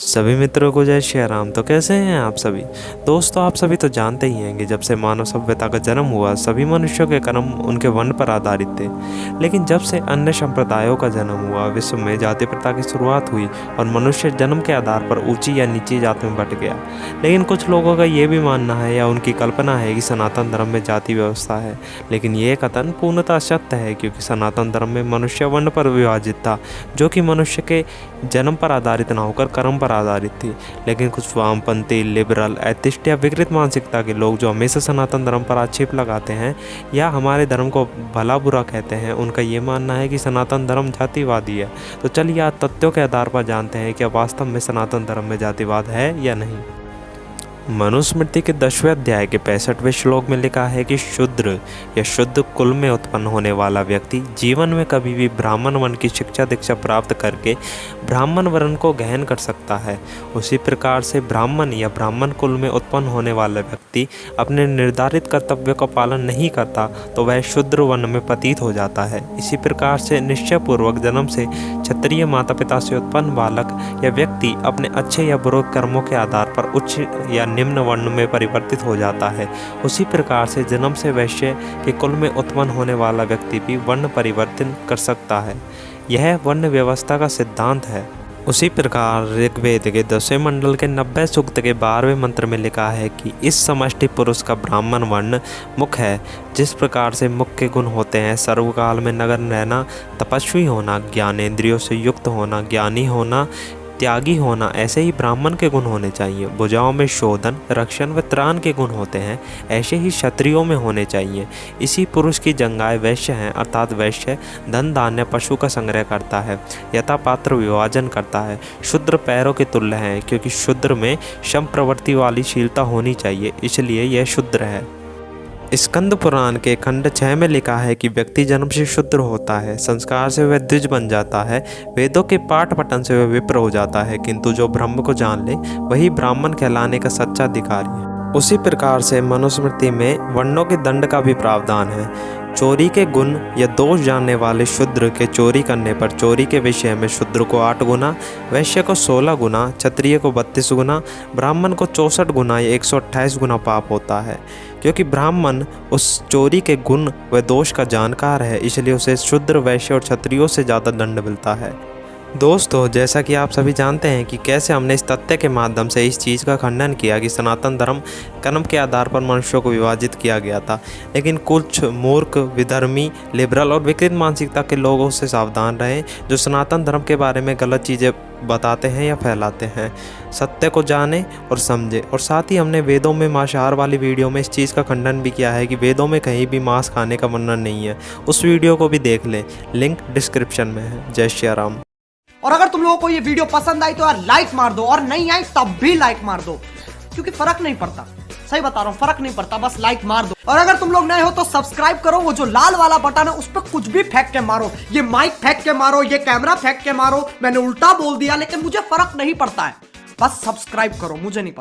सभी मित्रों को जय श्री राम। तो कैसे हैं आप सभी दोस्तों। आप सभी तो जानते ही हैं कि जब से मानव सभ्यता का जन्म हुआ सभी मनुष्यों के कर्म उनके वर्ण पर आधारित थे। लेकिन जब से अन्य संप्रदायों का जन्म हुआ विश्व में जाति प्रथा की शुरुआत हुई और मनुष्य जन्म के आधार पर ऊंची या नीची जात में बंट गया। लेकिन कुछ लोगों का ये भी मानना है या उनकी कल्पना है कि सनातन धर्म में जाति व्यवस्था है, लेकिन ये कथन पूर्णतः सत्य है, क्योंकि सनातन धर्म में मनुष्य वर्ण पर विभाजित था, जो कि मनुष्य के जन्म पर आधारित न होकर कर्म पर आधारित थी। लेकिन कुछ वामपंथी, लिबरल, एथिस्ट या विकृत मानसिकता के लोग जो हमेशा सनातन धर्म पर आक्षेप लगाते हैं या हमारे धर्म को भला बुरा कहते हैं, उनका ये मानना है कि सनातन धर्म जातिवादी है। तो चलिए आज तथ्यों के आधार पर जानते हैं कि वास्तव में सनातन धर्म में जातिवाद है या नहीं। मनुस्मृति के 10वें अध्याय के 65वें श्लोक में लिखा है कि शूद्र या शुद्ध कुल में उत्पन्न होने वाला व्यक्ति जीवन में कभी भी ब्राह्मण वर्ण की शिक्षा दीक्षा प्राप्त करके ब्राह्मण वर्ण को गहन कर सकता है। उसी प्रकार से ब्राह्मण या ब्राह्मण कुल में उत्पन्न होने वाला व्यक्ति अपने निर्धारित कर्तव्य का पालन नहीं करता तो वह शूद्र वर्ण में पतित हो जाता है। इसी प्रकार से निश्चयपूर्वक जन्म से क्षत्रिय माता पिता से उत्पन्न बालक या व्यक्ति अपने अच्छे या बुरे कर्मों के आधार पर उच्च या निम्न वर्ण में परिवर्तित हो जाता है। उसी प्रकार से जन्म से वैश्य के कुल में उत्पन्न होने वाला व्यक्ति भी वर्ण परिवर्तन कर सकता है। यह वर्ण व्यवस्था का सिद्धांत है। उसी प्रकार ऋग्वेद के 10वें मंडल के 90 सूक्त के 12वें मंत्र में लिखा है कि इस समष्टि पुरुष का ब्राह्मण वर्ण मुख्य है। जिस प्रकार से मुख्य गुण होते हैं सर्वकाल में नगर रहना, तपस्वी होना, ज्ञानेंद्रियों से युक्त होना, ज्ञानी होना, त्यागी होना, ऐसे ही ब्राह्मण के गुण होने चाहिए। भुजाओं में शोधन, रक्षण व त्राण के गुण होते हैं, ऐसे ही क्षत्रियों में होने चाहिए। इसी पुरुष की जंगाएं वैश्य हैं, अर्थात वैश्य धन धान्य पशु का संग्रह करता है, यथापात्र विभाजन करता है। शूद्र पैरों के तुल्य हैं, क्योंकि शूद्र में शम प्रवृत्ति वाली शीलता होनी चाहिए, इसलिए यह शूद्र है। स्कंद पुराण के खंड 6 में लिखा है कि व्यक्ति जन्म से शूद्र होता है, संस्कार से वह द्विज बन जाता है, वेदों के पाठ पठन से वह विप्र हो जाता है, किंतु जो ब्रह्म को जान ले वही ब्राह्मण कहलाने का सच्चा अधिकारी है। उसी प्रकार से मनुस्मृति में वर्णों के दंड का भी प्रावधान है। चोरी के गुण या दोष जानने वाले शूद्र के चोरी करने पर चोरी के विषय में शूद्र को 8 गुना, वैश्य को 16 गुना, क्षत्रिय को 32 गुना, ब्राह्मण को 64 गुना या 128 गुना पाप होता है। क्योंकि ब्राह्मण उस चोरी के गुण व दोष का जानकार है, इसलिए उसे शूद्र, वैश्य और क्षत्रियों से ज़्यादा दंड मिलता है। दोस्तों, जैसा कि आप सभी जानते हैं कि कैसे हमने इस तथ्य के माध्यम से इस चीज़ का खंडन किया कि सनातन धर्म कर्म के आधार पर मनुष्यों को विभाजित किया गया था। लेकिन कुछ मूर्ख, विधर्मी, लिबरल और विकृत मानसिकता के लोगों से सावधान रहें, जो सनातन धर्म के बारे में गलत चीज़ें बताते हैं या फैलाते हैं। सत्य को जाने और समझे। और साथ ही हमने वेदों में मांसाहार वाली वीडियो में इस चीज़ का खंडन भी किया है कि वेदों में कहीं भी मांस खाने का वर्णन नहीं है। उस वीडियो को भी देख लें, लिंक डिस्क्रिप्शन में है। जय श्री राम। और अगर तुम लोगों को ये वीडियो पसंद आई तो यार लाइक मार दो, और नहीं आई तब भी लाइक मार दो, क्योंकि फर्क नहीं पड़ता। सही बता रहा हूं, फर्क नहीं पड़ता, बस लाइक मार दो। और अगर तुम लोग नए हो तो सब्सक्राइब करो। वो जो लाल वाला बटन है उस पर कुछ भी फेंक के मारो, ये माइक फेंक के मारो, ये कैमरा फेंक के मारो। मैंने उल्टा बोल दिया लेकिन मुझे फर्क नहीं पड़ता है, बस सब्सक्राइब करो, मुझे नहीं पता।